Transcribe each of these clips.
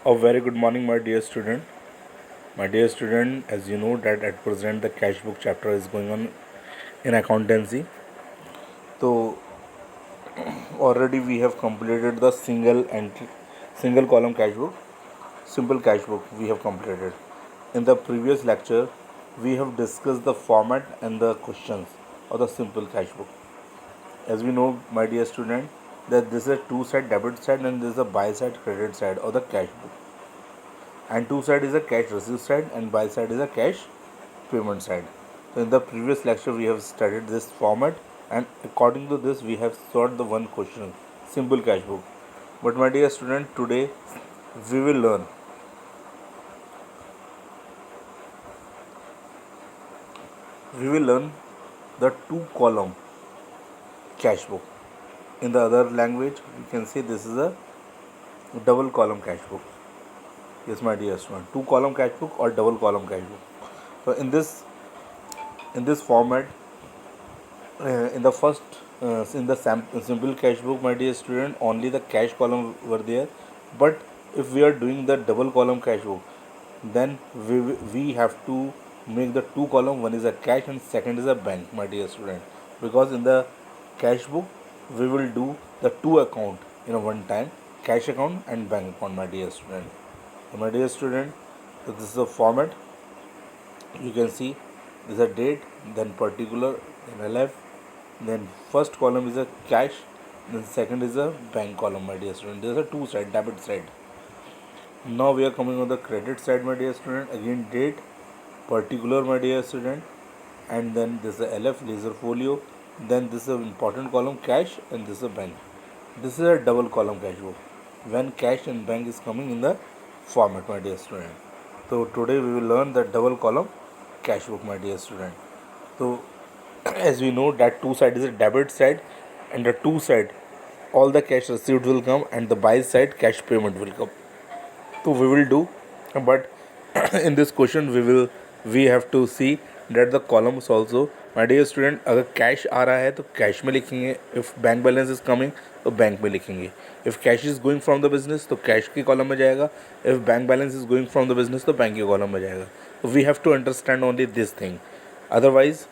A very good morning, my dear student. My dear student, as you know that at present the cash book chapter is going on in accountancy. So already we have completed the single column cash book, simple cash book we have completed. In the previous lecture, we have discussed the format and the questions of the simple cash book. As we know, my dear student, that this is a two side debit side and this is a buy side credit side of the cash book. And two side is a cash receipt side and buy side is a cash payment side. So in the previous lecture we have studied this format, and according to this we have solved the one question, simple cash book. But my dear student, today we will learn the two column cash book. In the other language we can say this is a double column cash book. Yes, my dear student, two column cash book or double column cash book. So in this format, in the first simple cash book, my dear student, only the cash column were there. But if we are doing the double column cash book, then we have to make the two column. One is a cash and second is a bank, my dear student. Because in the cash book we will do the two account in a one time, cash account and bank account, my dear student. So my dear student, so this is the format. You can see this is a date, then particular, then LF, then first column is a cash, then second is a bank column, my dear student. There's a two side, debit side. Now we are coming on the credit side, my dear student. Again date, particular, my dear student, and then this is a LF, laser folio, then this is an important column cash, and this is a bank. This is a double column cash book when cash and bank is coming in the format, my dear student. So today we will learn the double column cash book, my dear student. So as we know that two side is a debit side, and the two side all the cash received will come and the buy side cash payment will come. So we will do, but in this question we have to see that the columns also, my dear student. अगर cash आ रहा है तो cash में लिखेंगे, if bank balance is coming तो bank में लिखेंगे, if cash is going from the business तो कैश के कॉलम में जाएगा, if bank balance is going from the business तो बैंक के कॉलम में जाएगा. तो we have to understand only this thing. Otherwise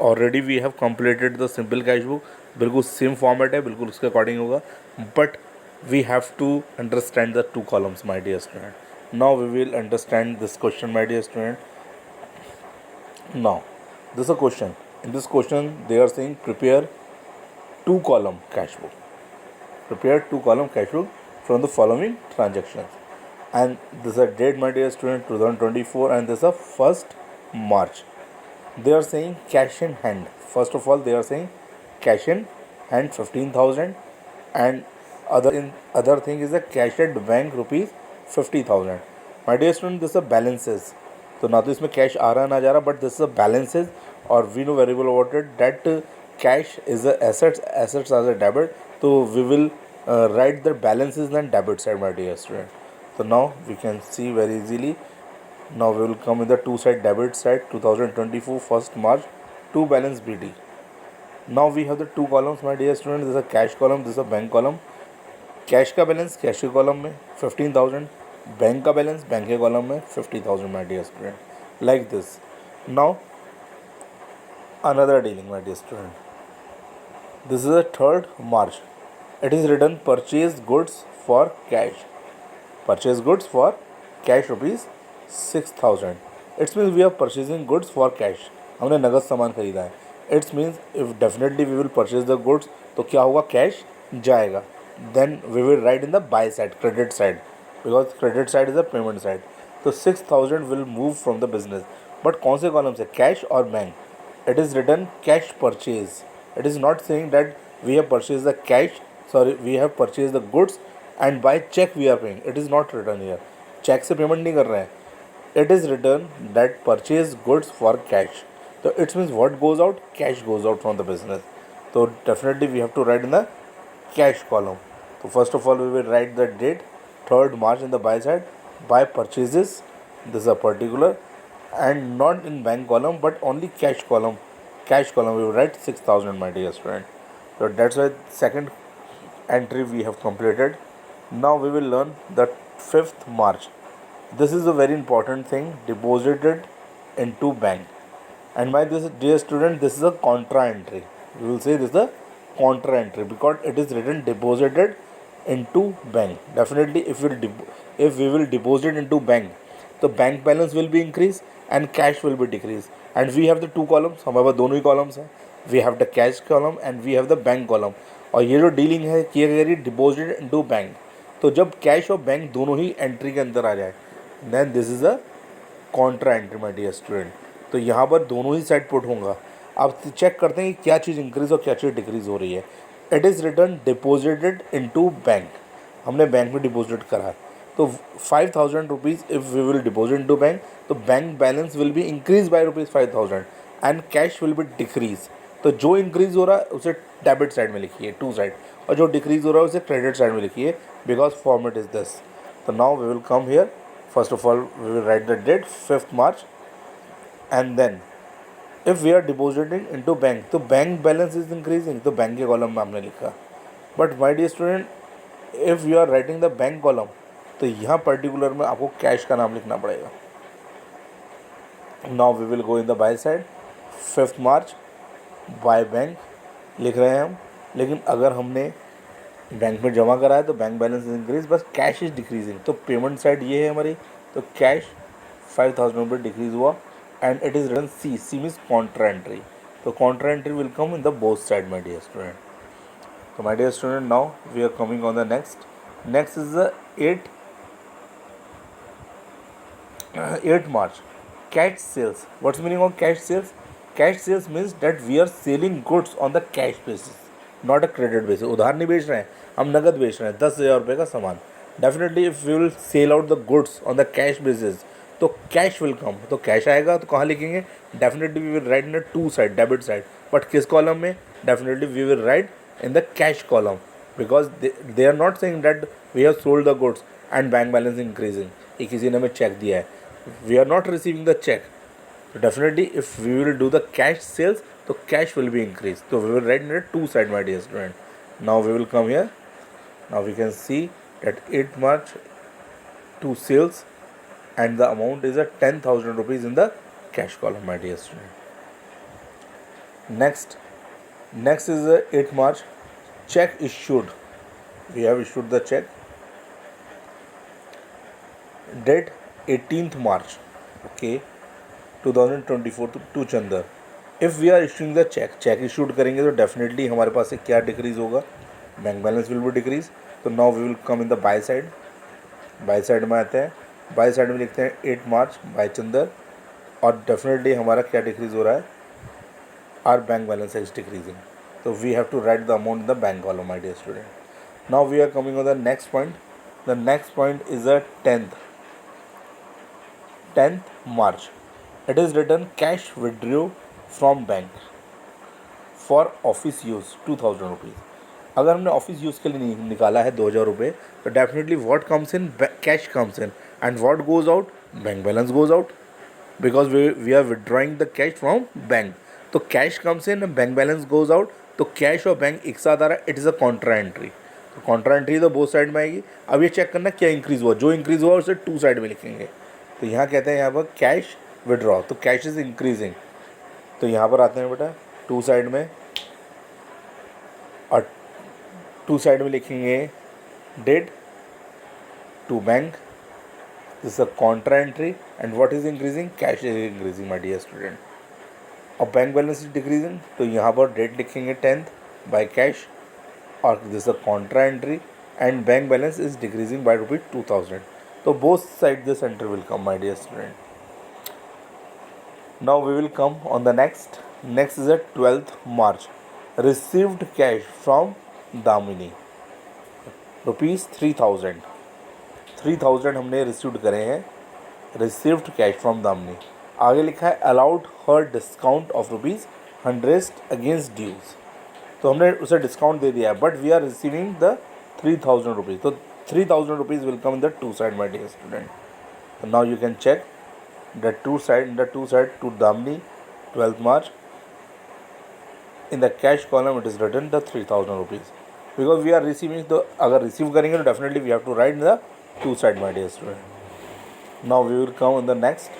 already we have completed the simple cash book. बिल्कुल सेम फॉर्मेट है, बिल्कुल उसके अकॉर्डिंग होगा, but we have to understand the two columns, my dear student. Now we will understand this question, my dear student. Now this is a question. In this question they are saying prepare two column cash book. Prepare two column cash book from the following transactions, and this is a date, my dear student, 2024, and this is a 1st March. They are saying cash in hand. First of all they are saying cash in hand 15,000, and other thing is a cash at bank rupees 50,000. My dear student, this is a balances. तो ना तो इसमें cash आ रहा ना जा रहा, but this is balances, और we know very well about it that cash is a assets are a debit. तो we will write the balances and debit side, my dear student. तो now we can see very easily. Now we will come in the two side debit side, 2024 1st March, two balance BD. Now we have the two columns, my dear student. This is a cash column, this is a bank column. Cash का balance cash के column में 15,000, bank का balance bank के column में 50,000, my dear student. Like this. Now another dealing, my dear student. This is a 3rd March. It is written purchase goods for cash. Purchase goods for cash rupees 6,000. It's means we are purchasing goods for cash. हमने नगद सामान खरीदा है. It's means if definitely we will purchase the goods, तो क्या होगा, cash जाएगा. Then we will write in the buy side, credit side, because credit side is a payment side. So 6,000 will move from the business. But कौन से column से, cash और bank? It is written cash purchase. It is not saying that we have purchased the cash, sorry, we have purchased the goods and by check we are paying. It is not written here. Cheque से payment नहीं कर रहे हैं. It is written that purchase goods for cash. So it means what goes out, cash goes out from the business. So definitely we have to write in the cash column. So first of all we will write the date, 3rd March, in the buy side. Buy purchases, this is a particular, and not in bank column but only cash column. Cash column we will write 6,000, my dear student. So that's why second entry we have completed. Now we will learn the 5th March. This is a very important thing, deposited into bank. And my this dear student, this is a contra entry. We will say this is a contra entry because it is written deposited into bank. Definitely, if we will deposit into bank, the bank balance will be increased and cash will be decreased. And we have the two columns. हमारे पास दोनों ही columns हैं. We have the cash column and we have the bank column. और ये जो dealing है किया गया deposit into bank. तो जब कैश और बैंक दोनों ही एंट्री के अंदर आ जाए, then this is a contra entry my dear student. तो यहाँ पर दोनों ही साइड पुट होगा. आप चेक करते हैं कि क्या चीज़ इंक्रीज़ और क्या चीज़ डिक्रीज़ हो रही है. It is return deposited into bank. हमने बैंक में डिपॉजिट करा. तो 5,000 rupees if we will deposit into bank, तो bank balance will be increase by rupees 5,000 and cash will be decrease. तो जो इंक्रीज़ हो रहा है उसे डेबिट साइड में लिखिए, टू साइड, और जो डिक्रीज़ हो रहा है उसे क्रेडिट साइड में लिखिए, बिकॉज फॉर्मेट इज़ दिस. तो now we will come here. First of all we will write the date 5th March and then if we are depositing into bank, तो बैंक बैलेंस इज इंक्रीजिंग, तो bank के column में हमने लिखा. But my dear student, if you are writing the bank column, तो यहाँ particular में आपको कैश का नाम लिखना पड़ेगा. Now we will go in the by side. 5th March by bank लिख रहे हैं हम. लेकिन अगर हमने बैंक में जमा करा है तो बैंक बैलेंस इज इंक्रीज, बस कैश इज डिक्रीजिंग. तो पेमेंट साइड ये है हमारी. तो कैश 5,000 रुपये डिक्रीज हुआ and it is written C. C means contra entry. तो contra entry will come in the both side my dear student. तो my dear student, now we are coming on the next. Next is the 8th March. Cash sales. What's the meaning of cash sales? Cash sales means that we are selling goods on the cash basis, not a credit basis. उधार नहीं बेच रहे हैं, हम नगद बेच रहे हैं 10,000 रुपये का सामान. Definitely if we will sell out the goods on the cash basis, तो कैश विल कम. तो कैश आएगा तो कहाँ लिखेंगे? Definitely we will write in the to side, debit side. But किस कॉलम में? Definitely we will write in the cash column, because they are not saying that we have sold the goods and bank balance increasing. ये किसी ने हमें check दिया है, we are not receiving the check. So definitely if we will do the cash sales, तो cash will be increased. So we will write in the two side my dear student. Now we will come here. Now we can see that 8th March to sales and the amount is a 10,000 rupees in the cash column my dear student. Next is the 8th March. Check issued. We have issued the check. Date 18th March. Okay, 2024 to Chandar. If we are issuing the check issued करेंगे तो definitely हमारे पास से क्या decrease होगा? Bank balance will भी decrease. तो now we will come in the by side. By side में आते हैं. बाय साइड में लिखते हैं 8 मार्च बाय चंदर, और डेफिनेटली हमारा क्या डिक्रीज हो रहा है? Our bank balance is decreasing. So we have to write the amount in the bank column my dear student. Now we are coming on the next point. The next point is the 10th March. It is written cash withdrew from bank for office use 2,000 rupees. अगर हमने office use के लिए निकाला है 2,000 रुपये, तो definitely what comes in? Cash comes in. And what goes out? Bank balance goes out, because we are withdrawing the cash from bank. तो cash comes in, bank balance goes out. तो cash और bank एक साथ आ रहा है. It is a contra entry. तो contra entry तो बोथ साइड में आएगी. अब ये चेक करना क्या इंक्रीज़ हुआ. जो इंक्रीज़ हुआ उसे टू साइड में लिखेंगे. तो यहाँ कहते हैं यहाँ पर कैश विड्रॉ, तो कैश इज़ इंक्रीजिंग. तो यहाँ पर आते हैं बेटा टू साइड में, और टू साइड में लिखेंगे date to bank. This is a contra entry. And what is increasing? Cash is increasing my dear student. और बैंक बैलेंस इज डिक्रीजिंग, तो यहाँ पर डेट लिखेंगे 10th बाय कैश, और this a contra entry. And bank balance is decreasing by ₹2,000. तो both side this entry will come my dear student. Now we will come on the next. Next is a 12th March. Received cash from Damini ₹3,000. 3,000 हमने received करे हैं. Received cash from Damini. आगे लिखा है allowed her discount of ₹100 against dues. तो हमने उसे discount दे दिया है, but we are receiving the 3,000 rupees. तो 3,000 rupees will come in the to side my dear student. Now you can check the to side to Damini 12th March. In the cash column it is written the 3,000 rupees. Because we are receiving, तो अगर receive करेंगे तो definitely we have to write the to side my dear student. Now we will come in the next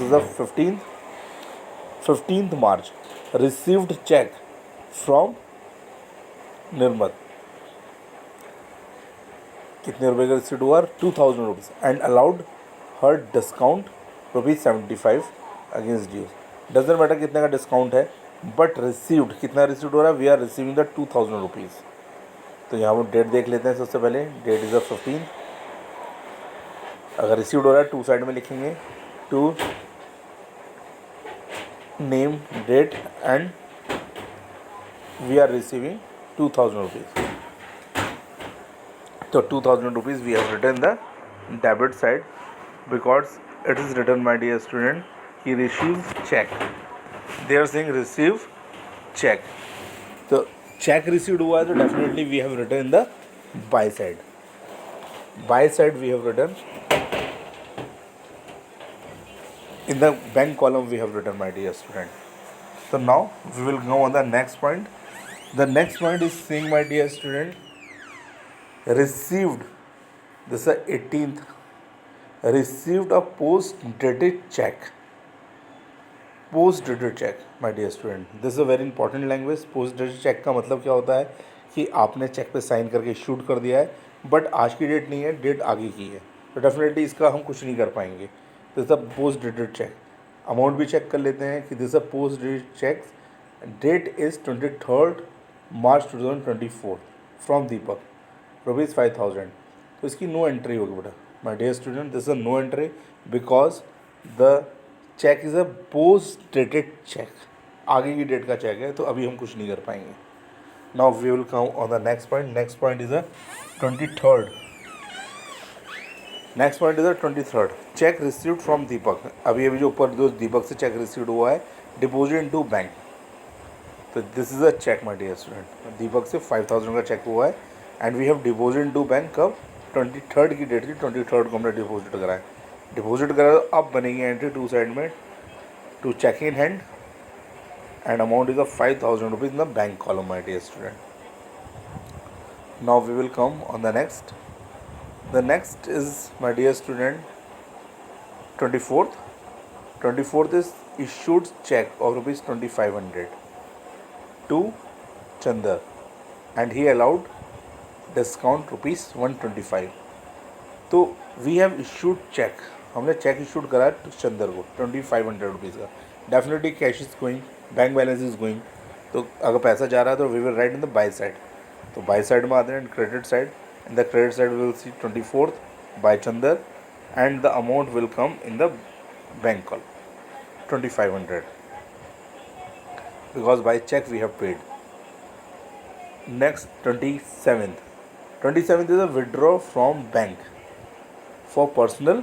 is the 15th March, received cheque from Nirmal. कितने रुपए का receipt हुआ? 2000 rupees and allowed her discount ₹75 against dues. Doesn't matter कितने का discount है, but received कितना received हो रहा है? We are receiving the 2000 rupees. तो यहाँ पर डेट देख लेते हैं। सबसे पहले डेट इज़ द 15। अगर रिसीव्ड हो रहा है टू साइड में लिखेंगे, to name date and we are receiving 2000 rupees. So 2000 rupees we have written the debit side because it is written, my dear student, he receives check. They are saying receive check. So check received हुआ है तो definitely we have written in the buy side. Buy side we have written in the bank column we have written, my dear student. So now we will go on the next point. The next point is saying, my dear student, received, this is 18th, received a post dated check. Post dated cheque, my dear student, this is a very important language. Post dated cheque का मतलब क्या होता है कि आपने check पे sign करके shoot कर दिया है, बट आज की डेट नहीं है, डेट आगे की है, तो डेफिनेटली इसका हम कुछ नहीं कर पाएंगे। This is a post dated cheque. Amount भी चेक कर लेते हैं कि this is a post dated cheque, date is 23 March 2024 from Deepak, ₹5000। तो इसकी नो एंट्री होगी बेटा, my dear student, this is a no entry because the cheque is a post dated cheque, आगे की डेट का चेक है, तो अभी हम कुछ नहीं कर पाएंगे। Now we will come on the next point. Next point is a 23rd। Next point is a 23rd, cheque received from Deepak. अभी जो ऊपर जो दीपक से चेक रिसीव्ड हुआ है, डिपोजिट इन टू बैंक। तो this is a cheque, my dear student, Deepak से 5000 का चेक हुआ है and we have deposit into bank. कब? 23rd की डेट थी, 23rd को हमने डिपोजिट करा है। डिपोजिट करा तो अब बनेगी एंट्री टू साइड में, to cheque in hand and amount is of 5000 rupees in the bank column, my dear student. Now we will come on the next. The next is, my dear student, 24th is issued cheque of ₹2500 to Chander and he allowed discount ₹125। तो we have issued cheque, हमने cheque issued करा है चंदर को 2500 rupees का। Definitely cash is going, bank balance is going, तो अगर पैसा जा रहा है तो we will write in the by side. तो बाय साइड में आते हैं credit side, in the credit side we will see 24th by Chander and the amount will come in the bank column 2500 because by cheque we have paid. Next 27th is a withdraw from bank for personal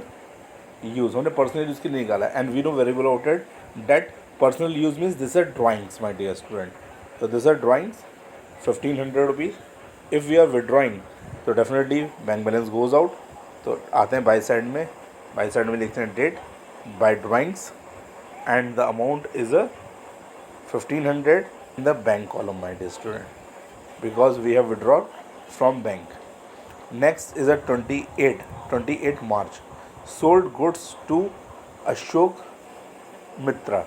use. हमने personal use के लिए निकाला and we know very well about it that personal use means this are drawings, my dear student. तो this are drawings 1500 rupees. If we are withdrawing तो definitely bank balance goes out. तो आते हैं by side में, by side में लिखते हैं date by drawings and the amount is a 1500 in the bank column, my dear student, because we have withdrawn from bank. Next is a 28 March, sold goods to Ashok Mitra.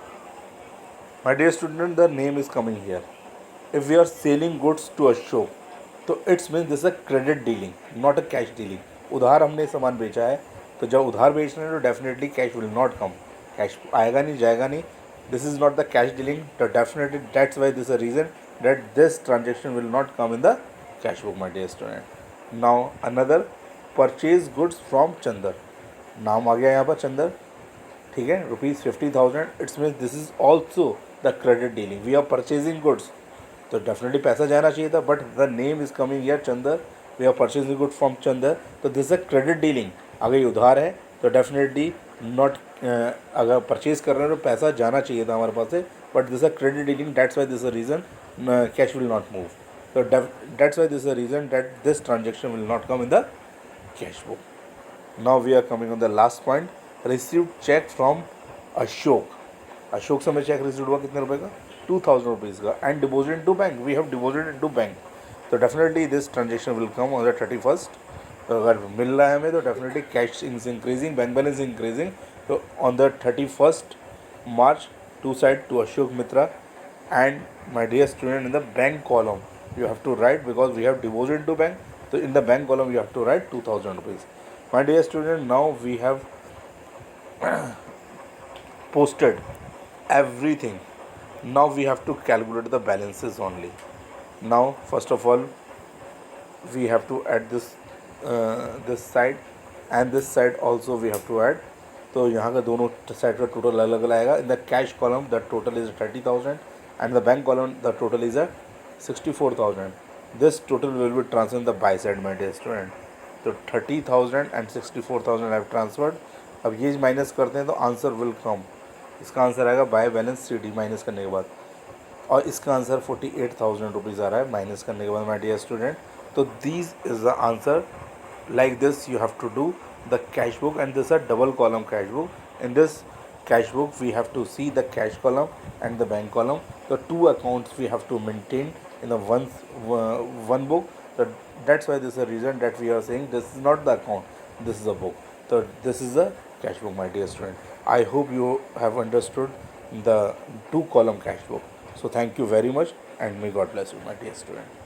My dear student, the name is coming here. If we are selling goods to Ashok, तो it's mean this a credit dealing, not a cash dealing. उधार हमने सामान बेचा है, तो जब उधार बेच रहे हैं तो definitely cash will not come, cash आएगा नहीं, जाएगा नहीं। This is not the cash dealing, तो definitely that's why this a reason that this transaction will not come in the cash book, my dear student. Now another, purchase goods from Chandar, नाम आ गया यहाँ पर चंदर, ठीक है, ₹50,000। It's means this is also the credit dealing, we are purchasing goods, तो definitely पैसा जाना चाहिए था, but the name is coming here Chandar, we are purchasing good from Chandar, तो this is a credit dealing. अगर ये उधार है तो डेफिनेटली नॉट, अगर परचेज कर रहे हैं तो पैसा जाना चाहिए था हमारे पास से, but this a credit dealing, that's why this a reason cash will not move. So that's why this is the reason that this transaction will not come in the cash book. Now we are coming on the last point, received check from Ashok. Ashok से हमें check receive हुआ कितने रुपए का? 2000 rupees का and deposit into bank, we have deposit into bank. तो definitely this transaction will come on the 31st. तो अगर मिल रहा है हमें तो definitely cash is increasing, bank balance increasing. तो on the 31st March, two side to Ashok Mitra, and my dear student, in the bank column you have to write, because we have deposited to bank, so in the bank column you have to write 2000 rupees. My dear student, now we have posted everything. Now we have to calculate the balances only. Now first of all we have to add this side, and this side also we have to add. तो यहाँ का दोनों side का total अलग अलग आएगा. In the cash column the total is 30,000 and the bank column the total is 64,000. This total will be transfer in the by side my dear student. तो 30,000 and 64,000 have transferred. अब ये minus करते हैं तो answer will come. इसका answer आएगा by balance C D minus करने के बाद, और इसका आंसर 48,000 रुपीज़ आ रहा है माइनस करने के बाद माई डियर स्टूडेंट. तो this is the answer. Like this you have to do the cash book, and this is a double column cash book. In this cash book we have to see the cash column and the bank column. The two accounts we have to maintain in the one book. So that's why this is a reason that we are saying this is not the account, this is a book. So this is the cash book, my dear student. I hope you have understood the two column cash book. So thank you very much, and may God bless you, my dear student.